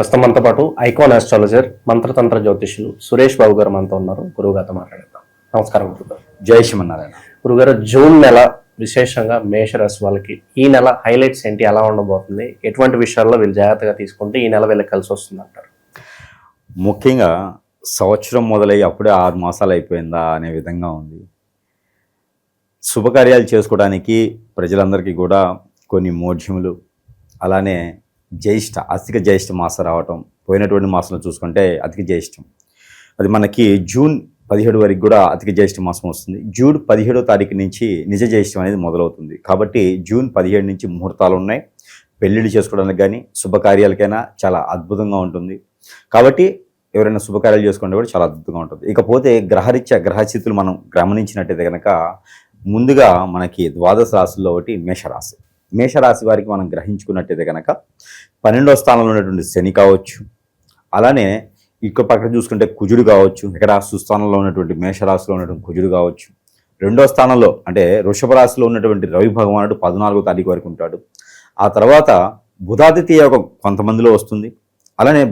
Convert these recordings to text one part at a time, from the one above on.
ప్రస్తుతం మనతో పాటు ఐకాన్ ఆస్ట్రాలజర్ మంత్రతంత్ర జ్యోతిష్యులు సురేష్ బాబు గారు మనతో ఉన్నారు. గురువుగారితో మాట్లాడతాం. నమస్కారం గురుగారు. జై శ్రీమన్నారాయణ. గురుగారు, జూన్ నెల విశేషంగా మేషరాశి వాళ్ళకి ఈ నెల హైలైట్స్ ఏంటి, ఎలా ఉండబోతుంది, ఎటువంటి విషయాల్లో వీళ్ళు జాగ్రత్తగా తీసుకుంటే ఈ నెల వీళ్ళకి కలిసి వస్తుంది అంటారు? ముఖ్యంగా సంవత్సరం మొదలయ్యి అప్పుడే 6 మాసాలు అయిపోయిందా అనే విధంగా ఉంది. శుభకార్యాలు చేసుకోవడానికి ప్రజలందరికీ కూడా కొన్ని మోఢ్యములు, అలానే అధిక జ్యేష్ఠ మాసం రావటం, పోయినటువంటి మాసంలో చూసుకుంటే అధిక జ్యేష్ఠం, అది మనకి జూన్ 17 వరకు కూడా అధిక జ్యేష్ఠ మాసం వస్తుంది. జూన్ 17వ తారీఖు నుంచి నిజ జ్యేష్ఠం అనేది మొదలవుతుంది. కాబట్టి జూన్ 17 నుంచి ముహూర్తాలు ఉన్నాయి. పెళ్ళిళ్ళు చేసుకోవడానికి కానీ శుభకార్యాలకైనా చాలా అద్భుతంగా ఉంటుంది. కాబట్టి ఎవరైనా శుభకార్యాలు చేసుకుంటే కూడా చాలా అద్భుతంగా ఉంటుంది. ఇకపోతే గ్రహస్థితులు మనం గమనించినట్టయితే కనుక ముందుగా మనకి ద్వాదశ రాశుల్లో ఒకటి మేషరాశి. మేషరాశి వారికి మనం గ్రహించుకున్నట్టయితే కనుక 12వ స్థానంలో ఉన్నటువంటి శని కావచ్చు, అలానే ఇంకో పక్కన చూసుకుంటే కుజుడు కావచ్చు, ఇక్కడ సుస్థానంలో ఉన్నటువంటి మేషరాశిలో ఉన్నటువంటి కుజుడు కావచ్చు. 2వ స్థానంలో అంటే వృషభ రాశిలో ఉన్నటువంటి రవి భగవానుడు 14వ తారీఖు వరకు ఉంటాడు. ఆ తర్వాత బుధాదిత్య యోగం కొంతమందిలో వస్తుంది, అలానే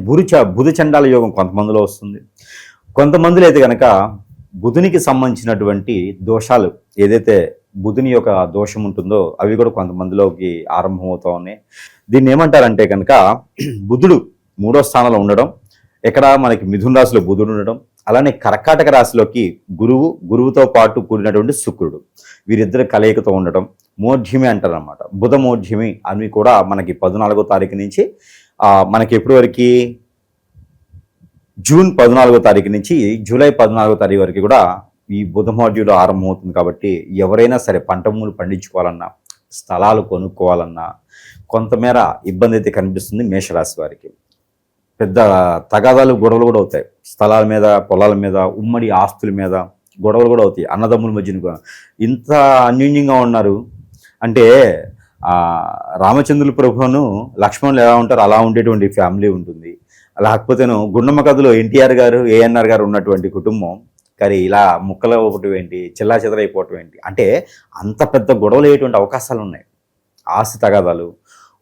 బుధ చండాల యోగం కొంతమందిలో వస్తుంది. కొంతమందిలో అయితే కనుక బుధునికి సంబంధించినటువంటి దోషాలు, ఏదైతే బుధుని యొక్క దోషం ఉంటుందో అవి కూడా కొంతమందిలోకి ఆరంభమవుతూ ఉన్నాయి. దీన్ని ఏమంటారంటే కనుక బుధుడు 3వ స్థానంలో ఉండడం, ఇక్కడ మనకి మిథున రాశిలో బుధుడు ఉండడం, అలానే కర్కాటక రాశిలోకి గురువుతో పాటు కూడినటువంటి శుక్రుడు, వీరిద్దరు కలయికతో ఉండడం మోఢ్యమి అంటారు అన్నమాట. బుధ మోఢ్యమి అవి కూడా మనకి 14వ తారీఖు నుంచి మనకి ఎప్పటి వరకు జూన్ 14వ తారీఖు నుంచి జూలై 14వ తారీఖు వరకు కూడా ఈ బుధ మోఢ్యుడు ఆరంభమవుతుంది. కాబట్టి ఎవరైనా సరే పంట మూలు పండించుకోవాలన్నా, స్థలాలు కొనుక్కోవాలన్నా కొంతమేర ఇబ్బంది అయితే కనిపిస్తుంది మేషరాశి వారికి. పెద్ద తగాదాలు, గొడవలు కూడా అవుతాయి. స్థలాల మీద, పొలాల మీద, ఉమ్మడి ఆస్తుల మీద గొడవలు కూడా అవుతాయి. అన్నదమ్ముల మధ్యన ఇంత అన్యోన్యంగా ఉన్నారు అంటే రామచంద్రుల ప్రభువును లక్ష్మణులు ఎలా ఉంటారో అలా ఉండేటువంటి ఫ్యామిలీ ఉంటుంది. లేకపోతేను గుండమ్మ కథలో ఎన్టీఆర్ గారు, ఏఎన్ఆర్ గారు ఉన్నటువంటి కుటుంబం కానీ ఇలా ముక్కలు అవ్వటం ఏంటి, చిల్లా చెదరైపోవటం ఏంటి అంటే అంత పెద్ద గొడవలు అయ్యేటువంటి అవకాశాలు ఉన్నాయి. ఆస్తి తగాదాలు,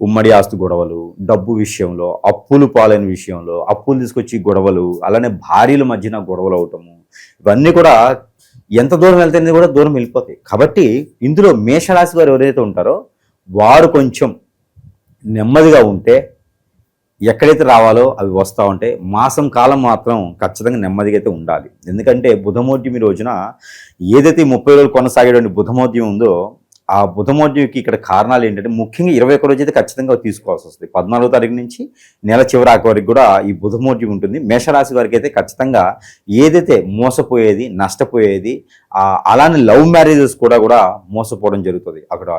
ఉమ్మడి ఆస్తి గొడవలు, డబ్బు విషయంలో, అప్పులు పాలైన విషయంలో, అప్పులు తీసుకొచ్చి గొడవలు, అలానే భార్యల మధ్యన గొడవలు అవటము, ఇవన్నీ కూడా ఎంత దూరం వెళ్తే కూడా దూరం వెళ్ళిపోతాయి. కాబట్టి ఇందులో మేషరాశి వారు ఎవరైతే ఉంటారో వారు కొంచెం నెమ్మదిగా ఉంటే ఎక్కడైతే రావాలో అవి వస్తూ ఉంటాయి. మాసం కాలం మాత్రం ఖచ్చితంగా నెమ్మదిగా అయితే ఉండాలి. ఎందుకంటే బుధమోద్యమి రోజున ఏదైతే 30 రోజులు కొనసాగేటువంటి బుధమోద్యం ఉందో ఆ బుధమోద్యంకి ఇక్కడ కారణాలు ఏంటంటే ముఖ్యంగా 21 రోజు అయితే ఖచ్చితంగా తీసుకోవాల్సి వస్తుంది. 14వ తారీఖు నుంచి నెల చివరాకు వరకు కూడా ఈ బుధమోద్యం ఉంటుంది. మేషరాశి వారికి అయితే ఖచ్చితంగా ఏదైతే మోసపోయేది, నష్టపోయేది, అలానే లవ్ మ్యారేజెస్ కూడా మోసపోవడం జరుగుతుంది. అక్కడ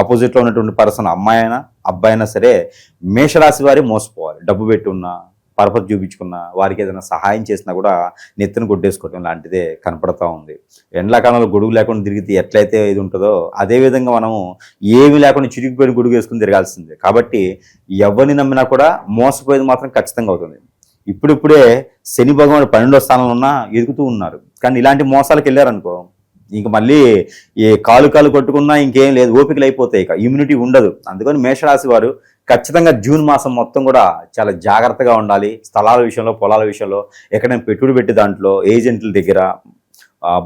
ఆపోజిట్లో ఉన్నటువంటి పర్సన్ అమ్మాయి అయినా అబ్బాయి అయినా సరే మేషరాశి వారే మోసపోవాలి. డబ్బు పెట్టి ఉన్నా, పర్పస్ చూపించుకున్న వారికి ఏదైనా సహాయం చేసినా కూడా నెత్తిన కొట్టేసుకోవటం లాంటిదే కనపడతా ఉంది. ఎండాకాలంలో గొడుగు లేకుండా తిరిగితే ఎట్లయితే ఇది ఉంటుందో అదేవిధంగా మనము ఏమి లేకుండా చిరిగిపోయిన గొడుగు వేసుకుని తిరగాల్సిందే. కాబట్టి ఎవరిని నమ్మినా కూడా మోసపోయేది మాత్రం ఖచ్చితంగా అవుతుంది. ఇప్పుడిప్పుడే శని భగవానుడు 12వ స్థానంలో ఉన్నా ఎదుగుతూ ఉన్నారు. కానీ ఇలాంటి మోసాలకు వెళ్ళారనుకో ఇంక మళ్ళీ ఏ కాలు కొట్టుకున్నా ఇంకేం లేదు, ఓపికలు అయిపోతాయి, ఇక ఇమ్యూనిటీ ఉండదు. అందుకని మేషరాశి వారు ఖచ్చితంగా జూన్ మాసం మొత్తం కూడా చాలా జాగ్రత్తగా ఉండాలి. స్థలాల విషయంలో, పొలాల విషయంలో, ఎక్కడైనా పెట్టుబడి పెట్టే దాంట్లో ఏజెంట్ల దగ్గర,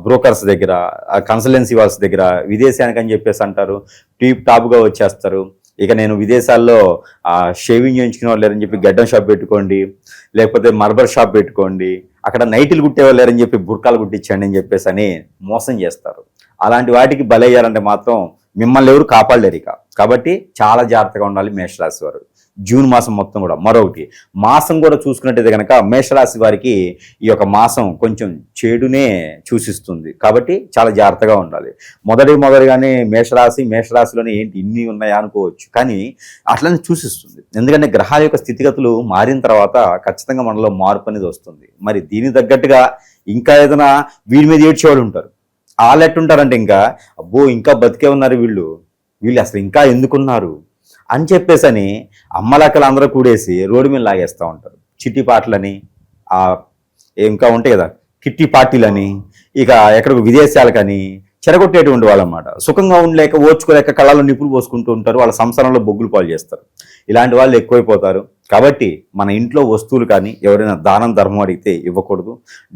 బ్రోకర్స్ దగ్గర, కన్సల్టెన్సీ వాళ్ళ దగ్గర, విదేశానికి అని చెప్పేసి అంటారు, టాప్గా వచ్చేస్తారు. ఇక నేను విదేశాల్లో షేవింగ్ చేయించుకునే వాళ్ళు లేరని చెప్పి గడ్డం షాప్ పెట్టుకోండి, లేకపోతే మార్బర్ షాప్ పెట్టుకోండి, అక్కడ నైట్లు కుట్టేవాళ్ళు లేరని చెప్పి బుర్కాలు కుట్టించండి అని చెప్పేసి అని మోసం చేస్తారు. అలాంటి వాటికి బలయ్యారంటే మాత్రం మిమ్మల్ని ఎవరు కాపాడలేరు ఇక. కాబట్టి చాలా జాగ్రత్తగా ఉండాలి మేషరాశి వారు జూన్ మాసం మొత్తం కూడా. మరొకటి మాసం కూడా చూసుకున్నట్టయితే కనుక మేషరాశి వారికి ఈ యొక్క మాసం కొంచెం చెడునే సూచిస్తుంది. కాబట్టి చాలా జాగ్రత్తగా ఉండాలి. మొదటిగానే మేషరాశిలోనే ఏంటి ఇన్ని ఉన్నాయా అనుకోవచ్చు, కానీ అట్లనే సూచిస్తుంది. ఎందుకంటే గ్రహాల యొక్క స్థితిగతులు మారిన తర్వాత ఖచ్చితంగా మనలో మార్పు అనేది వస్తుంది. మరి దీనికి తగ్గట్టుగా ఇంకా ఏదైనా వీడి మీద ఏడ్చేవాళ్ళు ఉంటారు. వాళ్ళు ఎట్టుంటారంటే ఇంకా బతికే ఉన్నారు వీళ్ళు అసలు ఇంకా ఎందుకున్నారు అని చెప్పేసని అమ్మలక్కలు అందరూ కూడేసి రోడ్డు మీద లాగేస్తూ ఉంటారు. చిట్టి పాటలని, ఇంకా ఉంటాయి కదా కిట్టి పార్టీలని, ఇక ఎక్కడికి విదేశాలకని చెరగొట్టేటువంటి వాళ్ళన్నమాట. సుఖంగా ఉండలేక ఓర్చుకోలేక కళ్ళలో నిప్పులు పోసుకుంటూ ఉంటారు, వాళ్ళ సంసారంలో బొగ్గులు పాలు చేస్తారు. ఇలాంటి వాళ్ళు ఎక్కువైపోతారు. కాబట్టి మన ఇంట్లో వస్తువులు కానీ ఎవరైనా దానం ధర్మం అడిగితే ఇవ్వకూడదు.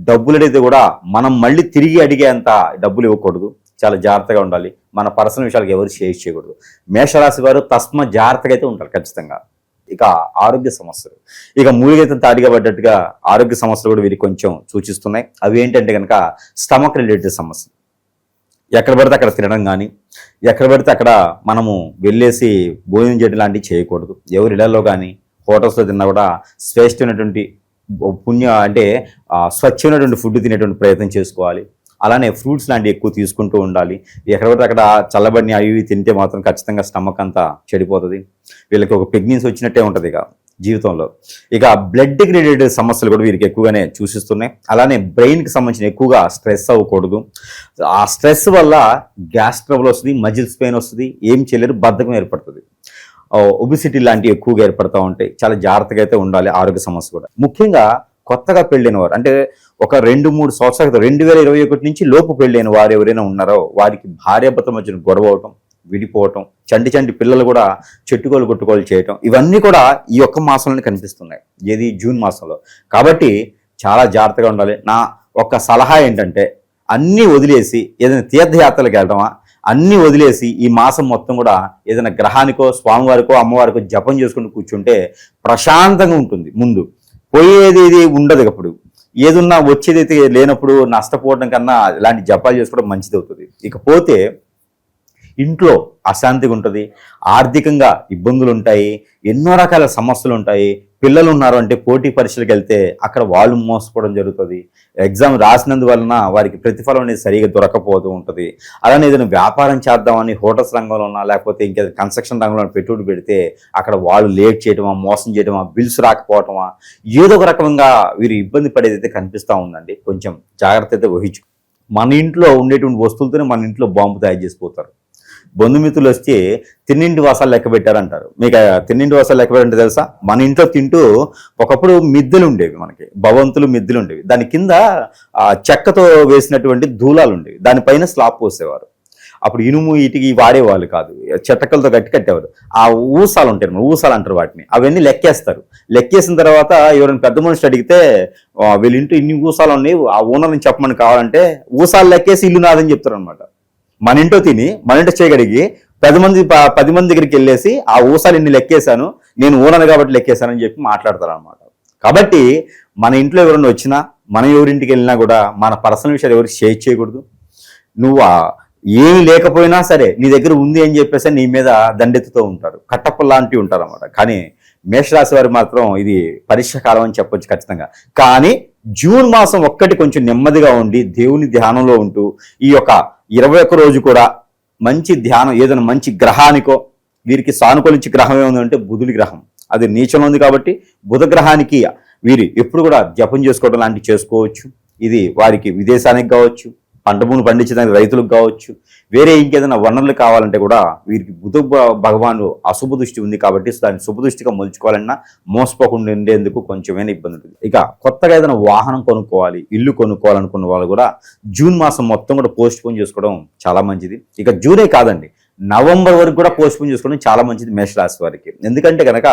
డబ్బులు అడిగితే కూడా మనం మళ్ళీ తిరిగి అడిగేంత డబ్బులు ఇవ్వకూడదు. చాలా జాగ్రత్తగా ఉండాలి. మన పర్సనల్ విషయాలకు ఎవరు షేర్ చేయకూడదు. మేషరాశి వారు తస్మ జాగ్రత్తగా అయితే ఉంటారు ఖచ్చితంగా. ఇక ఆరోగ్య సమస్యలు, ఇక మూలిగైతే తాడిగా పడ్డట్టుగా ఆరోగ్య సమస్యలు కూడా వీరికి కొంచెం సూచిస్తున్నాయి. అవి ఏంటంటే కనుక స్టమక్ రిలేటెడ్ సమస్యలు. ఎక్కడ పడితే అక్కడ తినడం కానీ, ఎక్కడ పడితే అక్కడ మనము వెళ్ళేసి భోజనం చేయడం లాంటివి చేయకూడదు. ఎవరి ఇళ్లలో కానీ హోటల్స్లో తిన్నా కూడా శ్రేష్టమైనటువంటి స్వచ్ఛమైనటువంటి ఫుడ్ తినేటువంటి ప్రయత్నం చేసుకోవాలి. అలానే ఫ్రూట్స్ లాంటివి ఎక్కువ తీసుకుంటూ ఉండాలి. ఎక్కడ పడితే అక్కడ చల్లబడిని అవి తింటే మాత్రం ఖచ్చితంగా స్టమక్ అంతా చెడిపోతుంది. వీళ్ళకి ఒక ప్రెగ్నెన్సీ వచ్చినట్టే ఉంటుంది ఇక జీవితంలో. ఇక బ్లడ్కి రిలేటెడ్ సమస్యలు కూడా వీరికి ఎక్కువగానే చూసిస్తున్నాయి. అలానే బ్రెయిన్కి సంబంధించిన ఎక్కువగా స్ట్రెస్ అవ్వకూడదు. ఆ స్ట్రెస్ వల్ల గ్యాస్ ట్రబుల్ వస్తుంది, మజిల్స్ పెయిన్ వస్తుంది, ఏం చేయలేరు, బద్ధకం ఏర్పడుతుంది, ఒబిసిటీ లాంటివి ఎక్కువగా ఏర్పడుతూ ఉంటాయి. చాలా జాగ్రత్తగా అయితే ఉండాలి. ఆరోగ్య సమస్య కూడా ముఖ్యంగా కొత్తగా పెళ్ళైన వారు, అంటే ఒక 2-3 సంవత్సరాల క్రితం 2021 నుంచి లోపు పెళ్ళైన వారు ఎవరైనా ఉన్నారో వారికి భార్యాభర్తల మధ్యన గొడవ అవటం, విడిపోవటం, చంటి పిల్లలు కూడా చెట్టుకోలు కొట్టుకోలు చేయటం, ఇవన్నీ కూడా ఈ ఒక్క మాసంలోనే కనిపిస్తున్నాయి. ఏది జూన్ మాసంలో. కాబట్టి చాలా జాగ్రత్తగా ఉండాలి. నా ఒక్క సలహా ఏంటంటే అన్నీ వదిలేసి ఏదైనా తీర్థయాత్రలకు వెళ్ళటమా, అన్నీ వదిలేసి ఈ మాసం మొత్తం కూడా ఏదైనా గ్రహానికో స్వామివారికో అమ్మవారికో జపం చేసుకుని కూర్చుంటే ప్రశాంతంగా ఉంటుంది. ముందు పోయేది ఇది ఉండదు. అప్పుడు ఏదున్నా వచ్చేది అయితే లేనప్పుడు నష్టపోవడం కన్నా ఇలాంటి జపాలు చేసుకోవడం మంచిది అవుతుంది. ఇకపోతే ఇంట్లో అశాంతిగా ఉంటుంది, ఆర్థికంగా ఇబ్బందులు ఉంటాయి, ఎన్నో రకాల సమస్యలు ఉంటాయి. పిల్లలు ఉన్నారు అంటే పోటీ పరీక్షలకు వెళ్తే అక్కడ వాళ్ళు మోసపోవడం జరుగుతుంది. ఎగ్జామ్ రాసినందువలన వారికి ప్రతిఫలం అనేది సరిగా దొరకపోతూ ఉంటుంది. అలానే ఏదైనా వ్యాపారం చేద్దామని హోటల్స్ రంగంలో ఉన్నా లేకపోతే ఇంకేదైనా కన్స్ట్రక్షన్ రంగంలో పెట్టుబడి పెడితే అక్కడ వాళ్ళు లేట్ చేయడమా, మోసం చేయడమా, బిల్స్ రాకపోవటమా, ఏదో ఒక రకంగా వీరు ఇబ్బంది పడేది అయితే కనిపిస్తూ ఉందండి. కొంచెం జాగ్రత్త అయితే వహించు. మన ఇంట్లో ఉండేటువంటి వస్తువులతోనే మన ఇంట్లో బాంబు తయారు చేసిపోతారు. బంధుమిత్రులు వచ్చి తిన్నింటి వాసాలు లెక్క పెట్టారంటారు. మీకు తిన్నింటి వాసాలు లెక్క పెట్టంటే తెలుసా? మన ఇంట్లో తింటూ ఒకప్పుడు మిద్దెలు ఉండేవి, మనకి భవంతులు మిద్దెలు ఉండేవి. దాని కింద చెక్కతో వేసినటువంటి దూలాలు ఉండేవి, దానిపైన స్లాబ్ పోసేవారు. అప్పుడు ఇనుము ఇటుకి వాడేవాళ్ళు కాదు, చెట్టకలతో కట్టేవారు. ఆ ఊసాలు ఉంటాయి, ఊసాలు అంటారు వాటిని. అవన్నీ లెక్కేస్తారు. లెక్కేసిన తర్వాత ఎవరైనా పెద్ద మనిషి అడిగితే వీళ్ళ ఇంటూ ఇన్ని ఊసాలు ఉన్నాయి, ఆ ఓనర్ని చెప్పమని కావాలంటే ఊసాలు లెక్కేసి ఇల్లు నాదని చెప్తారు అనమాట. మన ఇంట్లో తిని మన ఇంట్లో చేయగలిగి 10 మంది దగ్గరికి వెళ్ళేసి ఆ ఊసాలు ఇన్ని లెక్కేశాను, నేను ఓనర్ కాబట్టి లెక్కేశానని చెప్పి మాట్లాడతారు అనమాట. కాబట్టి మన ఇంట్లో ఎవరైనా వచ్చినా, మనం ఎవరింటికి వెళ్ళినా కూడా మన పర్సనల్ విషయాలు ఎవరికి షేర్ చేయకూడదు. నువ్వు ఏమి లేకపోయినా సరే నీ దగ్గర ఉంది అని చెప్పేసి నీ మీద దండెత్తుతూ ఉంటారు, కట్టప్ప లాంటివి ఉంటారు అన్నమాట. కానీ మేషరాశి వారు మాత్రం ఇది పరీక్ష కాలం అని చెప్పొచ్చు ఖచ్చితంగా. కానీ జూన్ మాసం ఒక్కటి కొంచెం నెమ్మదిగా ఉండి దేవుని ధ్యానంలో ఉంటూ ఈ యొక్క 21 రోజు కూడా మంచి ధ్యానం, ఏదైనా మంచి గ్రహానికో, వీరికి సానుకూలించి గ్రహం ఏముందంటే బుధుడి గ్రహం, అది నీచంలో ఉంది కాబట్టి బుధ గ్రహానికి వీరు ఎప్పుడు కూడా జపం చేసుకోవడం లాంటివి చేసుకోవచ్చు. ఇది వారికి విదేశానికి కావచ్చు, పంట భూములు పండించడానికి రైతులకు కావచ్చు, వేరే ఇంకేదైనా వనరులు కావాలంటే కూడా వీరికి బుధ భగవాను అశుభ దృష్టి ఉంది కాబట్టి దాన్ని శుభ దృష్టిగా మలుచుకోవాలన్నా మోసపోకుండా ఉండేందుకు కొంచెమైనా ఇబ్బంది ఉంటుంది. ఇక కొత్తగా ఏదైనా వాహనం కొనుక్కోవాలి, ఇల్లు కొనుక్కోవాలనుకున్న వాళ్ళు కూడా జూన్ మాసం మొత్తం కూడా పోస్ట్ పోన్ చేసుకోవడం చాలా మంచిది. ఇక జూనే కాదండి, నవంబర్ వరకు కూడా పోస్ట్ పోన్ చేసుకోవడం చాలా మంచిది మేషరాశి వారికి. ఎందుకంటే కనుక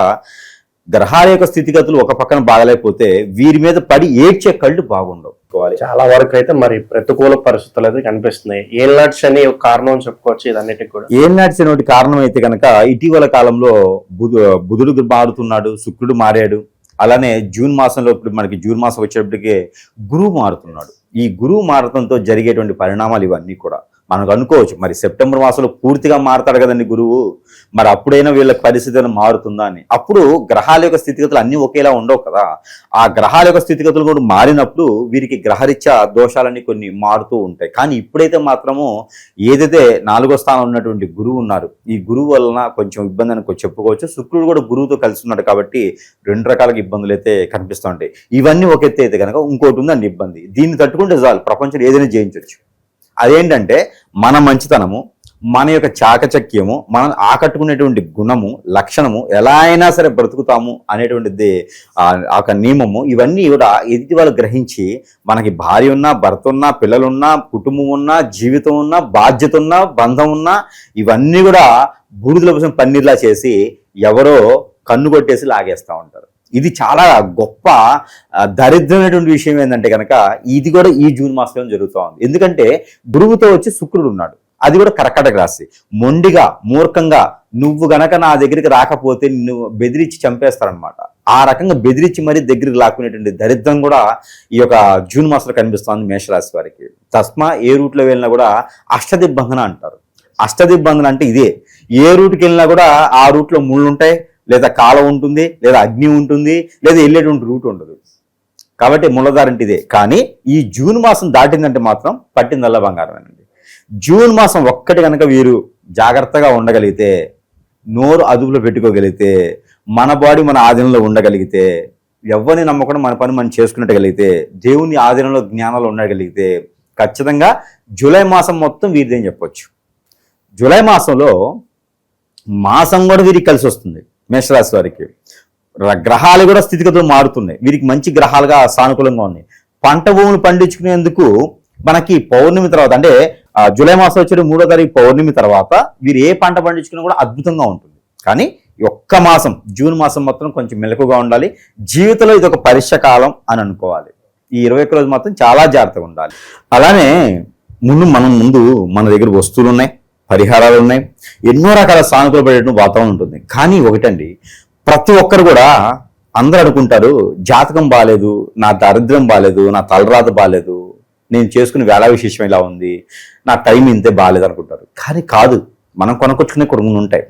గ్రహాల యొక్క స్థితిగతులు ఒక పక్కన బాగలేకపోతే వీరి మీద పడి ఏడ్చే కళ్ళు బాగుండవు. చాలా వరకు అయితే మరి ప్రతికూల పరిస్థితులు అయితే కనిపిస్తున్నాయి. ఏల్నాట్స్ అని ఒక కారణం చెప్పుకోవచ్చు ఇదన్నిటికి కూడా. ఏల్నాట్స్ అనే కారణం అయితే కనుక ఇటీవల కాలంలో బుధుడు మారుతున్నాడు, శుక్రుడు మారాడు. అలానే జూన్ మాసంలో ఇప్పుడు మనకి జూన్ మాసం వచ్చేటప్పటికే గురువు మారుతున్నాడు. ఈ గురువు మారడంతో జరిగేటువంటి పరిణామాలు ఇవన్నీ కూడా మనకు అనుకోవచ్చు. మరి సెప్టెంబర్ మాసంలో పూర్తిగా మారుతాడు కదండి గురువు, మరి అప్పుడైనా వీళ్ళ పరిస్థితి మారుతుందా అని. అప్పుడు గ్రహాల యొక్క స్థితిగతులు అన్నీ ఒకేలా ఉండవు కదా. ఆ గ్రహాల యొక్క స్థితిగతులు కూడా మారినప్పుడు వీరికి గ్రహరీత్యా దోషాలన్నీ కొన్ని మారుతూ ఉంటాయి. కానీ ఇప్పుడైతే మాత్రము ఏదైతే 4వ స్థానం ఉన్నటువంటి గురువు ఉన్నారు, ఈ గురువు వలన కొంచెం ఇబ్బంది అని చెప్పుకోవచ్చు. శుక్రుడు కూడా గురువుతో కలిసి ఉన్నాడు కాబట్టి 2 రకాలుగా ఇబ్బందులు అయితే కనిపిస్తూ ఉంటాయి. ఇవన్నీ ఒక ఎత్తే అయితే కనుక ఇంకోటి ఉందండి ఇబ్బంది. దీన్ని తట్టుకుంటే చాలు, ప్రపంచంలో ఏదైనా జయించవచ్చు. అదేంటంటే మన మంచితనము, మన యొక్క చాకచక్యము, మనం ఆకట్టుకునేటువంటి గుణము, లక్షణము, ఎలా అయినా సరే బ్రతుకుతాము అనేటువంటిది ఒక నియమము. ఇవన్నీ కూడా ఎదుటి వాళ్ళు గ్రహించి మనకి భార్య ఉన్నా, భర్త ఉన్నా, పిల్లలున్నా, కుటుంబం ఉన్నా, జీవితం ఉన్నా, బాధ్యత ఉన్నా, బంధం ఉన్నా, ఇవన్నీ కూడా బూడిదల కోసం పన్నీర్లా చేసి ఎవరో కన్ను కొట్టేసి లాగేస్తూ ఉంటారు. ఇది చాలా గొప్ప దరిద్రమైనటువంటి విషయం ఏంటంటే కనుక ఇది కూడా ఈ జూన్ మాసంలో జరుగుతూ ఉంది. ఎందుకంటే గురువుతో వచ్చి శుక్రుడు ఉన్నాడు, అది కూడా కర్కాటక రాశి. మొండిగా మూర్ఖంగా నువ్వు గనక నా దగ్గరికి రాకపోతే నిన్ను బెదిరించి చంపేస్తారనమాట. ఆ రకంగా బెదిరించి మరీ దగ్గరికి లాక్కునేటువంటి దరిద్రం కూడా ఈ యొక్క జూన్ మాసంలో కనిపిస్తుంది మేషరాశి వారికి. తస్మా ఏ రూట్లో వెళ్ళినా కూడా అష్టదిగ్బంధన అంటారు. అష్టదిగ్బంధన అంటే ఇదే, ఏ రూట్కి వెళ్ళినా కూడా ఆ రూట్లో ముళ్ళు ఉంటాయి, లేదా కాలం ఉంటుంది, లేదా అగ్ని ఉంటుంది, లేదా వెళ్ళేటువంటి రూట్ ఉండదు. కాబట్టి ముళ్ళదారంటే ఇదే. కానీ ఈ జూన్ మాసం దాటిందంటే మాత్రం పట్టిందల్లా బంగారమేనండి. జూన్ మాసం ఒక్కటి కనుక వీరు జాగ్రత్తగా ఉండగలిగితే, నోరు అదుపులో పెట్టుకోగలిగితే, మన బాడీ మన ఆధీనంలో ఉండగలిగితే, ఎవరిని నమ్మకుండా మన పని మనం చేసుకున్నట్టగలిగితే, దేవుని ఆధీనంలో జ్ఞానంలో ఉండగలిగితే ఖచ్చితంగా జూలై మాసం మొత్తం వీరిదేం చెప్పొచ్చు. జూలై మాసంలో మాసం కూడా వీరికి కలిసి వస్తుంది మేషరాశి వారికి. గ్రహాలు కూడా స్థితిగతులు మారుతున్నాయి, వీరికి మంచి గ్రహాలుగా సానుకూలంగా ఉన్నాయి. పంట భూములు పండించుకునేందుకు మనకి పౌర్ణమి తర్వాత, అంటే జూలై మాసం వచ్చే 3వ తారీఖు పౌర్ణమి తర్వాత వీరు ఏ పంట పండించుకున్నా కూడా అద్భుతంగా ఉంటుంది. కానీ ఒక్క మాసం జూన్ మాసం మొత్తం కొంచెం మెలకుగా ఉండాలి. జీవితంలో ఇది ఒక పరీక్ష కాలం అని అనుకోవాలి. ఈ 21 రోజు మాత్రం చాలా జాగ్రత్తగా ఉండాలి. అలానే ముందు మన దగ్గర వస్తువులు ఉన్నాయి, పరిహారాలు ఉన్నాయి, ఎన్నో రకాల సానుకూల పడేటువంటి వాతావరణం ఉంటుంది. కానీ ఒకటండి, ప్రతి ఒక్కరు కూడా అందరూ అనుకుంటారు జాతకం బాగాలేదు, నా దరిద్రం బాగాలేదు, నా తలరాత బాగాలేదు, నేను చేసుకునే వేళ విశేషం ఇలా ఉంది, నా టైం ఇంతే బాగాలేదు అనుకుంటారు. కానీ కాదు, మనం కొనుక్కొచ్చుకునే కొన్ని ఉంటాయి.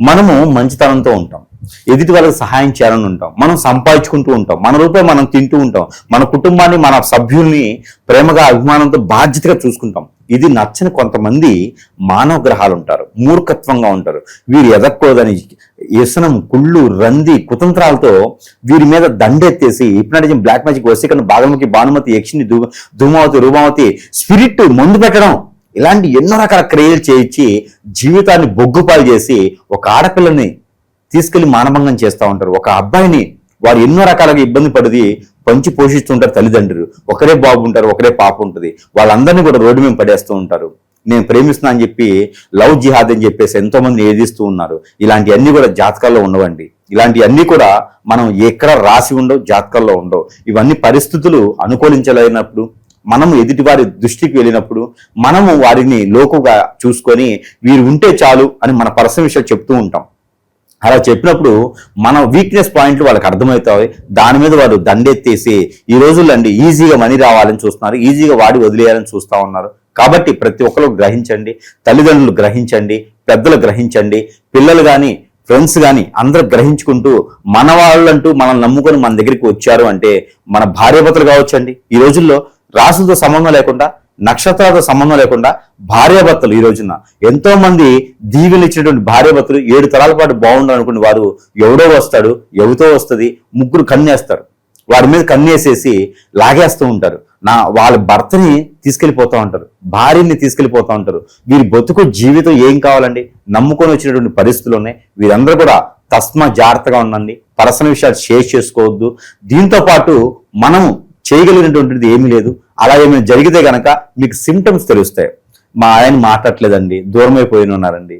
మనము మంచితనంతో ఉంటాం, ఎదుటి వాళ్ళకి సహాయం చేయాలని ఉంటాం, మనం సంపాదించుకుంటూ ఉంటాం, మన రూపాయి మనం తింటూ ఉంటాం, మన కుటుంబాన్ని మన సభ్యుల్ని ప్రేమగా అభిమానంతో బాధ్యతగా చూసుకుంటాం. ఇది నచ్చని కొంతమంది మానవ గ్రహాలు ఉంటారు, మూర్ఖత్వంగా ఉంటారు. వీరు ఎదక్కూడదని వ్యసనం, కుళ్ళు, రంది, కుతంత్రాలతో వీరి మీద దండెత్తేసి హిప్నాటిజం, బ్లాక్ మ్యాజిక్, వశీకరణ, భాగముఖి, భానుమతి, యక్షిని, ధూమావతి, రూపావతి, స్పిరిట్, మందు పెట్టడం, ఇలాంటి ఎన్నో రకాల క్రియలు చేయించి జీవితాన్ని బొగ్గుపాలు చేసి ఒక ఆడపిల్లని తీసుకెళ్లి మానభంగం చేస్తూ ఉంటారు. ఒక అబ్బాయిని వారు ఎన్నో రకాలుగా ఇబ్బంది పడి పంచి పోషిస్తుంటారు తల్లిదండ్రులు. ఒకరే బాబు ఉంటారు, ఒకరే పాప ఉంటుంది, వాళ్ళందరినీ కూడా రోడ్డు మీద పడేస్తూ ఉంటారు. నేను ప్రేమిస్తున్నా అని చెప్పి లవ్ జిహాద్ అని చెప్పేసి ఎంతో మంది ఏదిస్తూ ఉన్నారు. ఇలాంటివన్నీ కూడా జాతకాల్లో ఉండవండి. ఇలాంటివన్నీ కూడా మనం ఎక్కడ రాసి ఉండవు, జాతకాల్లో ఉండవు. ఇవన్నీ పరిస్థితులు అనుకూలించలేనప్పుడు, మనము ఎదుటివారి దృష్టికి వెళ్ళినప్పుడు మనము వారిని లోకుగా చూసుకొని వీరు ఉంటే చాలు అని మన పర్సనల్ విషయాలు చెప్తూ ఉంటాం. అలా చెప్పినప్పుడు మన వీక్నెస్ పాయింట్లు వాళ్ళకి అర్థమవుతాయి. దాని మీద వారు దండెత్తేసి ఈ రోజుల్లో అండి ఈజీగా మనీ రావాలని చూస్తున్నారు, ఈజీగా వాడి వదిలేయాలని చూస్తూ ఉన్నారు. కాబట్టి ప్రతి ఒక్కరు గ్రహించండి, తల్లిదండ్రులు గ్రహించండి, పెద్దలు గ్రహించండి, పిల్లలు కానీ ఫ్రెండ్స్ కానీ అందరూ గ్రహించుకుంటూ మన వాళ్ళంటూ మనల్ని నమ్ముకొని మన దగ్గరికి వచ్చారు అంటే మన భార్యాభర్తలు కావచ్చండి. ఈ రోజుల్లో రాసులతో సంబంధం లేకుండా, నక్షత్రాలతో సంబంధం లేకుండా భార్యాభర్తలు ఈ రోజున ఎంతో మంది దీవెలు ఇచ్చినటువంటి భార్యాభర్తలు 7 తరాల పాటు బాగుండాలనుకుని వారు ఎవడో వస్తాడు, ఎవరితో వస్తుంది, ముగ్గురు కన్నేస్తారు, వారి మీద కన్నేసేసి లాగేస్తూ ఉంటారు. వాళ్ళ భర్తని తీసుకెళ్లిపోతూ ఉంటారు, భార్యని తీసుకెళ్లిపోతూ ఉంటారు. వీరి బతుకు జీవితం ఏం కావాలండి, నమ్ముకొని వచ్చినటువంటి పరిస్థితులు ఉన్నాయి. వీరందరూ కూడా తస్మా జాగ్రత్తగా ఉండండి, పర్సనల్ విషయాలు షేర్ చేసుకోవద్దు. దీంతో పాటు మనము చేయగలిగినటువంటిది ఏమీ లేదు. అలా ఏమైనా జరిగితే గనక మీకు సిమ్టమ్స్ తెలుస్తాయి. మా ఆయన మాట్లాడలేదండి, దూరం అయిపోయిన ఉన్నారండి,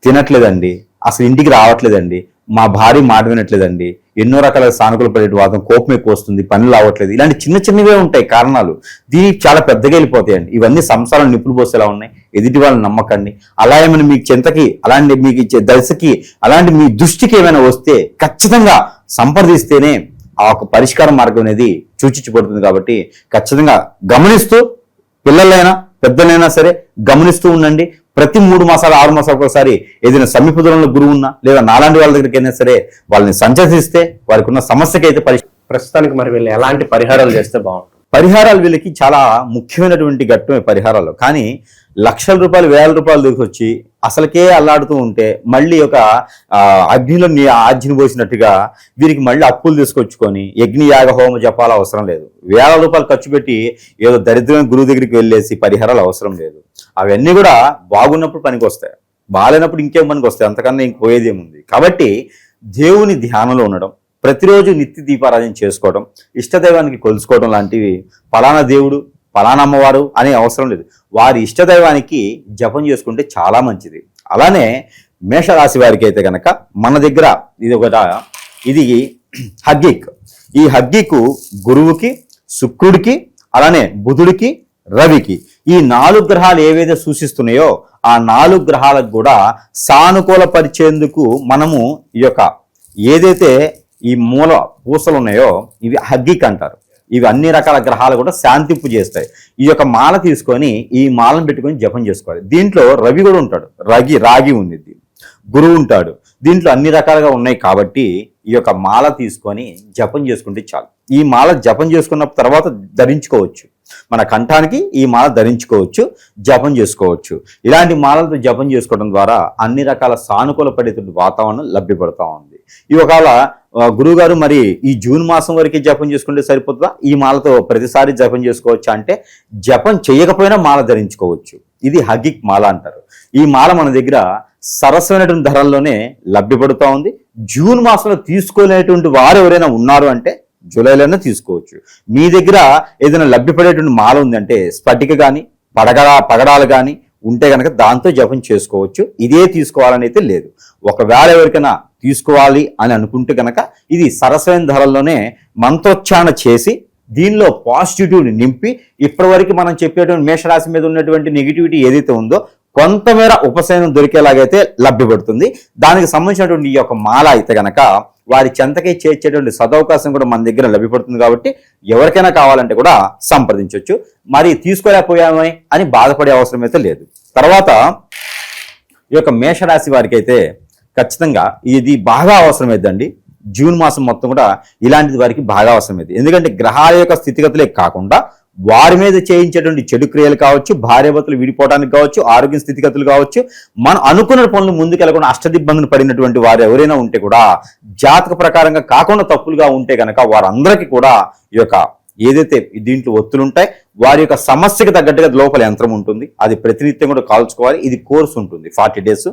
తినట్లేదండి, అసలు ఇంటికి రావట్లేదండి, మా భార్య మాట వినట్లేదండి, ఎన్నో రకాల సానుకూల పడే వాదం, కోపం ఎక్కువ వస్తుంది, పనులు అవ్వట్లేదు, ఇలాంటి చిన్న చిన్నవే ఉంటాయి కారణాలు. దీనికి చాలా పెద్దగా వెళ్ళిపోతాయండి. ఇవన్నీ సంసారం నిప్పులు పోసేలా ఉన్నాయి. ఎదుటి వాళ్ళని నమ్మకండి. అలా ఏమైనా మీకు చింతకి, అలాంటి మీకు ఇచ్చే దశకి, అలాంటి మీ దృష్టికి ఏమైనా వస్తే ఖచ్చితంగా సంప్రదిస్తేనే ఆ ఒక పరిష్కార మార్గం అనేది సూచించబడుతుంది. కాబట్టి ఖచ్చితంగా గమనిస్తూ, పిల్లలైనా పెద్దలైనా సరే గమనిస్తూ ఉండండి. ప్రతి 3 మాసాలు 6 మాసాలకు ఒకసారి ఏదైనా సమీప దూరంలో గురువు ఉన్నా లేదా నాలాంటి వాళ్ళ దగ్గరికి అయినా సరే వాళ్ళని సంచరిస్తే వారికి ఉన్న సమస్యకి అయితే ప్రస్తుతానికి మరి వీళ్ళు ఎలాంటి పరిహారాలు చేస్తే బాగుంటుంది? పరిహారాలు వీళ్ళకి చాలా ముఖ్యమైనటువంటి ఘట్టమే పరిహారాలు. కానీ లక్షల రూపాయలు, వేల రూపాయలు దిగొచ్చి అసలుకే అల్లాడుతూ ఉంటే మళ్ళీ ఒక అగ్నిలో ఆజ్ఞని పోసినట్టుగా వీరికి మళ్ళీ అప్పులు తీసుకొచ్చుకొని యజ్ఞ యాగ హోమ జపాలు అవసరం లేదు. వేల రూపాయలు ఖర్చు పెట్టి ఏదో దరిద్రమైన గురువు దగ్గరికి వెళ్ళేసి పరిహారాలు అవసరం లేదు. అవన్నీ కూడా బాగున్నప్పుడు పనికి వస్తాయి, బాగాలేనప్పుడు ఇంకేం పనికి వస్తాయి, అంతకన్నా ఇంక పోయేదేముంది. కాబట్టి దేవుని ధ్యానంలో ఉండడం, ప్రతిరోజు నిత్య దీపారాధన చేసుకోవడం, ఇష్టదైవానికి కొలుసుకోవడం లాంటివి, పలానా దేవుడు పలానా అమ్మవారు అనే అవసరం లేదు. వారి ఇష్టదైవానికి జపం చేసుకుంటే చాలా మంచిది. అలానే మేషరాశి వారికి అయితే కనుక మన దగ్గర ఇది హగ్గిక్. ఈ హగ్గికు గురువుకి, శుక్రుడికి, అలానే బుధుడికి, రవికి, ఈ 4 గ్రహాలు ఏవైతే సూచిస్తున్నాయో ఆ 4 గ్రహాలకు కూడా సానుకూల పరిచేందుకు మనము ఈ యొక్క ఏదైతే ఈ మూల పూసలు ఉన్నాయో ఇవి హగ్గిక్ అంటారు. ఇవి అన్ని రకాల గ్రహాలు కూడా శాంతింపు చేస్తాయి. ఈ యొక్క మాల తీసుకొని ఈ మాలను పెట్టుకొని జపం చేసుకోవాలి. దీంట్లో రవి కూడా ఉంటాడు, రాగి ఉంది, గురువు ఉంటాడు. దీంట్లో అన్ని రకాలుగా ఉన్నాయి కాబట్టి ఈ యొక్క మాల తీసుకొని జపం చేసుకుంటే చాలు. ఈ మాల జపం చేసుకున్న తర్వాత ధరించుకోవచ్చు, మన కంఠానికి ఈ మాల ధరించుకోవచ్చు, జపం చేసుకోవచ్చు. ఇలాంటి మాలలతో జపం చేసుకోవడం ద్వారా అన్ని రకాల సానుకూల పడేటువంటి వాతావరణం లభ్యపడుతూ ఉంది. ఈ ఒకవేళ గురువు గారు మరి ఈ జూన్ మాసం వరకు జపం చేసుకుంటే సరిపోతుందా, ఈ మాలతో ప్రతిసారి జపం చేసుకోవచ్చు అంటే జపం చేయకపోయినా మాల ధరించుకోవచ్చు. ఇది హగ్గిక్ మాల అంటారు. ఈ మాల మన దగ్గర సరసమైనటువంటి ధరల్లోనే లభ్యపడుతూ ఉంది. జూన్ మాసంలో తీసుకోలేనటువంటి వారు ఎవరైనా ఉన్నారు అంటే జూలైలోనే తీసుకోవచ్చు. మీ దగ్గర ఏదైనా లభ్యపడేటువంటి మాల ఉందంటే స్ఫటిక కానీ పగడాలు కానీ ఉంటే కనుక దాంతో జపం చేసుకోవచ్చు. ఇదే తీసుకోవాలని అయితే లేదు. ఒకవేళ ఎవరికైనా తీసుకోవాలి అని అనుకుంటే కనుక ఇది సరసమైన ధరల్లోనే మంత్రోచ్చారణ చేసి దీనిలో పాజిటివిటీని నింపి ఇప్పటివరకు మనం చెప్పేటువంటి మేషరాశి మీద ఉన్నటువంటి నెగిటివిటీ ఏదైతే ఉందో కొంతమేర ఉపశమనం దొరికేలాగైతే లభ్యపడుతుంది. దానికి సంబంధించినటువంటి ఈ యొక్క మాల అయితే కనుక వారి చెంతకే చేర్చేటువంటి సదవకాశం కూడా మన దగ్గర లభ్యపడుతుంది. కాబట్టి ఎవరికైనా కావాలంటే కూడా సంప్రదించవచ్చు. మరి తీసుకోలేకపోయామని అని బాధపడే అవసరం అయితే లేదు. తర్వాత ఈ యొక్క మేషరాశి వారికి అయితే ఖచ్చితంగా ఇది బాగా అవసరమైందండి. జూన్ మాసం మొత్తం కూడా ఇలాంటిది వారికి బాగా అవసరమైంది. ఎందుకంటే గ్రహాల యొక్క స్థితిగతులే కాకుండా వారి మీద చేయించేటువంటి చెడు క్రియలు కావచ్చు, భార్యాభర్తలు విడిపోవడానికి కావచ్చు, ఆరోగ్య స్థితిగతులు కావచ్చు, మనం అనుకున్న పనులు ముందుకెళ్ళకుండా అష్టదిబ్బందులు పడినటువంటి వారు ఎవరైనా ఉంటే కూడా జాతక ప్రకారంగా కాకుండా తప్పులుగా ఉంటే కనుక వారందరికీ కూడా ఈ యొక్క ఏదైతే దీంట్లో ఒత్తులు ఉంటాయి వారి యొక్క సమస్యకు తగ్గట్టుగా లోపల యంత్రం ఉంటుంది. అది ప్రతినిత్యం కూడా కాల్చుకోవాలి. ఇది కోర్సు ఉంటుంది 40 days.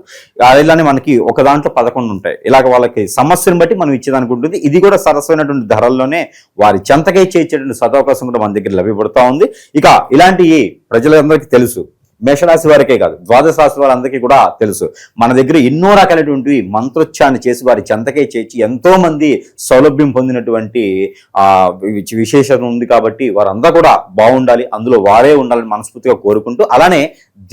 ఇలానే మనకి ఒక దాంట్లో 11 ఉంటాయి. ఇలాగ వాళ్ళకి సమస్యను బట్టి మనం ఇచ్చేదానికి ఉంటుంది. ఇది కూడా సరసమైనటువంటి ధరల్లోనే వారి చెంతకై చేయించేటువంటి సదవకాశం కూడా మన దగ్గర లభ్యపడుతూ ఉంది. ఇక ఇలాంటి ప్రజలందరికీ తెలుసు, మేషరాశి వారికే కాదు ద్వాదశ రాశి వారందరికీ కూడా తెలుసు. మన దగ్గర ఎన్నో రకాలైనటువంటి మంత్రోచ్చారణ చేసి వారి చెంతకే చేర్చి ఎంతో మంది సౌలభ్యం పొందినటువంటి విశేషత ఉంది. కాబట్టి వారందరూ కూడా బాగుండాలి, అందులో వారే ఉండాలని మనస్ఫూర్తిగా కోరుకుంటూ, అలానే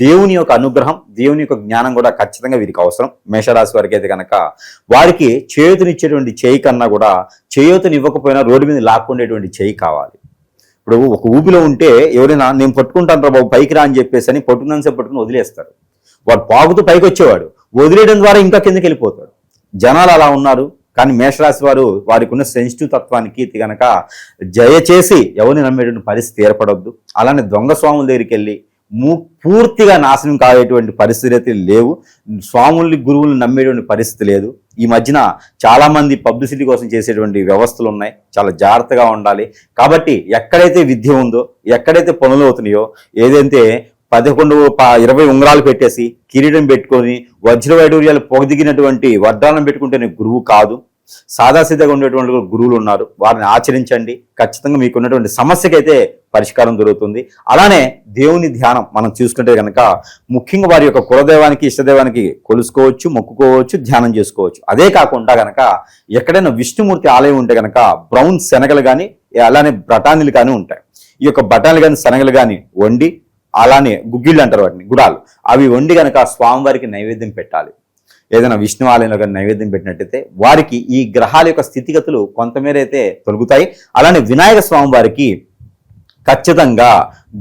దేవుని యొక్క అనుగ్రహం, దేవుని యొక్క జ్ఞానం కూడా ఖచ్చితంగా వీరికి అవసరం. మేషరాశి వారికి అయితే కనుక వారికి చేయూతనిచ్చేటువంటి చేయి కన్నా కూడా చేయూతనివ్వకపోయినా రోడ్డు మీద లాక్కుండేటువంటి చేయి కావాలి. ఇప్పుడు ఒక ఊపిలో ఉంటే ఎవరైనా నేను పట్టుకుంటాను రా బాబు పైకి రా అని చెప్పేసి అని పట్టుకున్నంతసేపు పట్టుకుని వదిలేస్తారు. వాడు పాకుతూ పైకి వచ్చేవాడు వదిలేయడం ద్వారా ఇంకా కిందకి వెళ్ళిపోతాడు. జనాలు అలా ఉన్నారు. కానీ మేషరాశి వారు వారికి ఉన్న సెన్సిటివ్ తత్వానికి కనుక దయచేసి ఎవరిని నమ్మేటువంటి పరిస్థితి ఏర్పడొద్దు. అలానే దొంగ స్వాముల దగ్గరికి వెళ్ళి పూర్తిగా నాశనం కాయేటువంటి పరిస్థితి అయితే లేవు. స్వాముల్ని గురువులను నమ్మేటువంటి పరిస్థితి లేదు. ఈ మధ్యన చాలా మంది పబ్లిసిటీ కోసం చేసేటువంటి వ్యవస్థలు ఉన్నాయి. చాలా జాగ్రత్తగా ఉండాలి. కాబట్టి ఎక్కడైతే విద్య ఉందో, ఎక్కడైతే పనులు అవుతున్నాయో, ఏదైతే 11-20 ఉంగరాలు పెట్టేసి కిరీటం పెట్టుకొని వజ్ర వైడూర్యాలు పొగదిగినటువంటి వడ్డాలను పెట్టుకుంటేనే గురువు కాదు. సాదాసీదాగా ఉండేటువంటి గురువులు ఉన్నారు. వారిని ఆచరించండి. ఖచ్చితంగా మీకు ఉన్నటువంటి సమస్యకైతే పరిష్కారం దొరుకుతుంది. అలానే దేవుని ధ్యానం మనం చూసుకుంటే కనుక ముఖ్యంగా వారి యొక్క కులదైవానికి, ఇష్టదైవానికి కొలుసుకోవచ్చు, మొక్కుకోవచ్చు, ధ్యానం చేసుకోవచ్చు. అదే కాకుండా కనుక ఎక్కడైనా విష్ణుమూర్తి ఆలయం ఉంటే కనుక బ్రౌన్ శనగలు కానీ అలానే బఠానీలు కానీ ఉంటాయి. ఈ యొక్క బఠానీలు కానీ శనగలు కానీ వండి, అలానే గుగ్గిళ్ళు అంటారు వాటిని, గుడాలు, అవి వండి కనుక స్వామివారికి నైవేద్యం పెట్టాలి. ఏదైనా విష్ణు ఆలయంలో కానీ నైవేద్యం పెట్టినట్టయితే వారికి ఈ గ్రహాల యొక్క స్థితిగతులు కొంతమేర అయితే తొలగుతాయి. అలానే వినాయక స్వామి వారికి ఖచ్చితంగా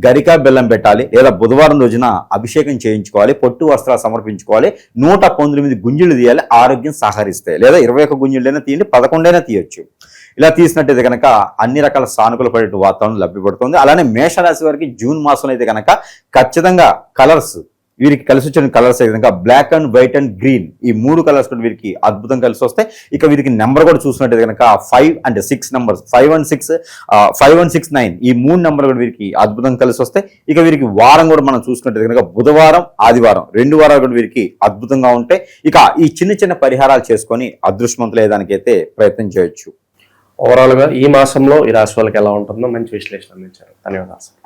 గరిక బెల్లం పెట్టాలి. లేదా బుధవారం రోజున అభిషేకం చేయించుకోవాలి, పొట్టు వస్త్రాలు సమర్పించుకోవాలి, 119 గుంజులు తీయాలి. ఆరోగ్యం సహకరిస్తాయి. లేదా 21 గుంజులైనా తీయండి, 11 అయినా తీయొచ్చు. ఇలా తీసినట్టయితే కనుక అన్ని రకాల సానుకూల పడే వాతావరణం లభ్యపడుతుంది. అలానే మేషరాశి వారికి జూన్ మాసంలో అయితే కనుక ఖచ్చితంగా కలర్స్ వీరికి కలిసి వచ్చిన కలర్స్ అయితే కనుక black and white and green, ఈ 3 కలర్స్ కూడా వీరికి అద్భుతం కలిసి వస్తాయి. ఇక వీరికి నెంబర్ కూడా చూసినట్టయితే కనుక 5 and 6 నెంబర్స్, 5 and 6, 9 ఈ 3 నెంబర్లు కూడా వీరికి అద్భుతం కలిసి వస్తాయి. ఇక వీరికి వారం కూడా మనం చూసుకున్నట్టయితే కనుక బుధవారం, ఆదివారం 2 వారాలు కూడా వీరికి అద్భుతంగా ఉంటాయి. ఇక ఈ చిన్న చిన్న పరిహారాలు చేసుకొని అదృష్టవంతులయ్యేదానికైతే ప్రయత్నం చేయొచ్చు. ఓవరాల్గా ఈ మాసంలో ఈ రాశి వాళ్ళకి ఎలా ఉంటుందో మంచి విశ్లేషణ అందించారు. ధన్యవాదాలు.